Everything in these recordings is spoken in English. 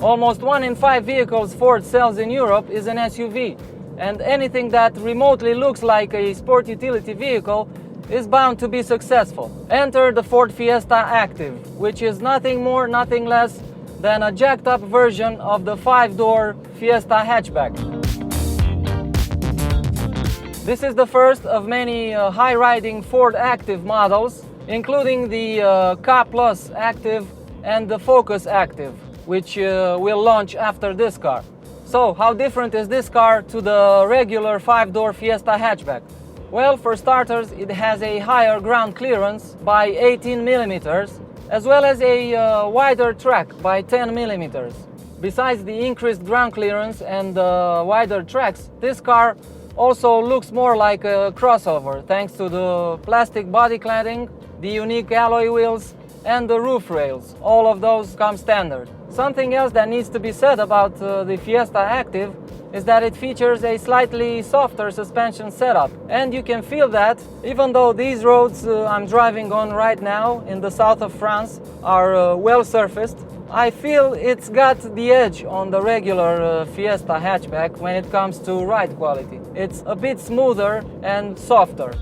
Almost 1 in 5 vehicles Ford sells in Europe is an SUV, and anything that remotely looks like a sport utility vehicle is bound to be successful. Enter the Ford Fiesta Active, which is nothing more, nothing less than a jacked up version of the 5-door Fiesta hatchback. This is the first of many high-riding Ford Active models, including the Ka Plus Active and the Focus Active, which will launch after this car. So, how different is this car to the regular 5-door Fiesta hatchback? Well, for starters, it has a higher ground clearance by 18 millimeters, as well as a wider track by 10 millimeters. Besides the increased ground clearance and wider tracks, this car also looks more like a crossover thanks to the plastic body cladding, the unique alloy wheels, and the roof rails. All of those come standard. Something else that needs to be said about the Fiesta Active is that it features a slightly softer suspension setup, and you can feel that even though these roads I'm driving on right now in the south of France are well surfaced. I feel it's got the edge on the regular Fiesta hatchback when it comes to ride quality. It's a bit smoother and softer.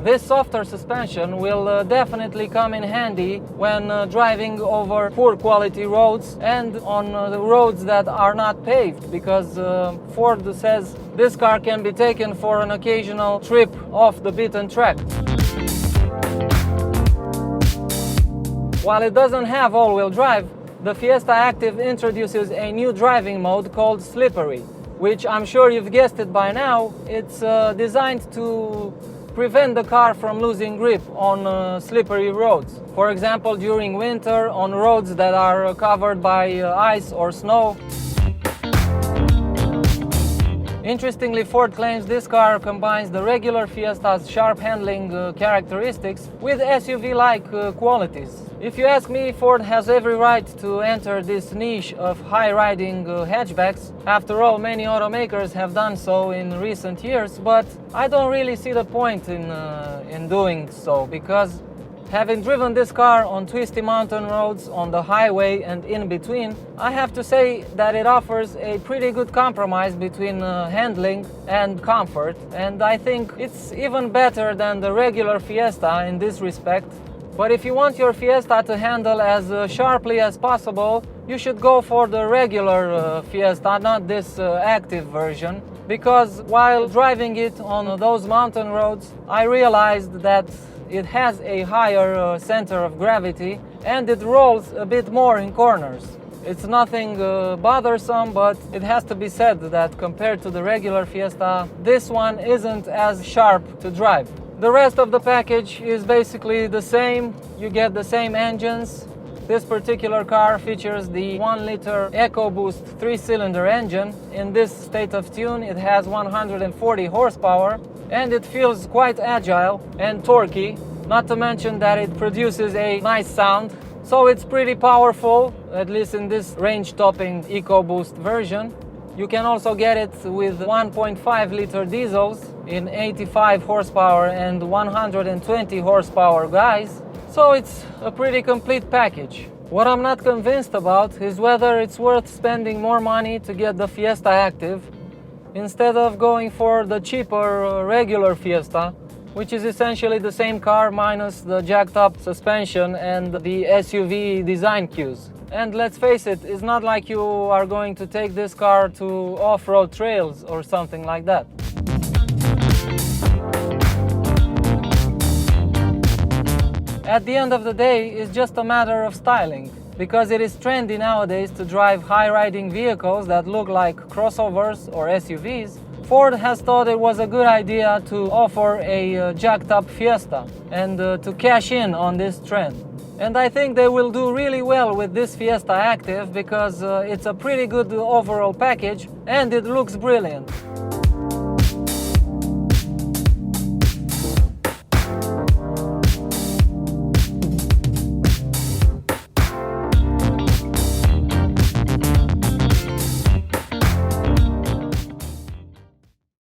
This softer suspension will definitely come in handy when driving over poor quality roads and on the roads that are not paved, because Ford says this car can be taken for an occasional trip off the beaten track. While it doesn't have all-wheel drive, the Fiesta Active introduces a new driving mode called Slippery, which I'm sure you've guessed it by now. It's designed to prevent the car from losing grip on slippery roads. For example, during winter on roads that are covered by ice or snow. Interestingly, Ford claims this car combines the regular Fiesta's sharp handling characteristics with SUV-like qualities. If you ask me, Ford has every right to enter this niche of high-riding hatchbacks. After all, many automakers have done so in recent years, but I don't really see the point in doing so, because having driven this car on twisty mountain roads, on the highway and in between, I have to say that it offers a pretty good compromise between handling and comfort, and I think it's even better than the regular Fiesta in this respect. But if you want your Fiesta to handle as sharply as possible, you should go for the regular Fiesta, not this Active version, because while driving it on those mountain roads, I realized that it has a higher center of gravity and it rolls a bit more in corners. It's nothing bothersome, but it has to be said that compared to the regular Fiesta, this one isn't as sharp to drive. The rest of the package is basically the same. You get the same engines. This particular car features the 1-liter EcoBoost 3-cylinder engine. In this state of tune, it has 140 horsepower, and it feels quite agile and torquey, not to mention that it produces a nice sound. So it's pretty powerful, at least in this range-topping EcoBoost version. You can also get it with 1.5-liter diesels in 85 horsepower and 120 horsepower guys. So it's a pretty complete package. What I'm not convinced about is whether it's worth spending more money to get the Fiesta Active instead of going for the cheaper regular Fiesta, which is essentially the same car minus the jacked up suspension and the SUV design cues. And let's face it, it's not like you are going to take this car to off-road trails or something like that. At the end of the day, it's just a matter of styling, because it is trendy nowadays to drive high-riding vehicles that look like crossovers or SUVs. Ford has thought it was a good idea to offer a jacked-up Fiesta and to cash in on this trend. And I think they will do really well with this Fiesta Active, because it's a pretty good overall package and it looks brilliant.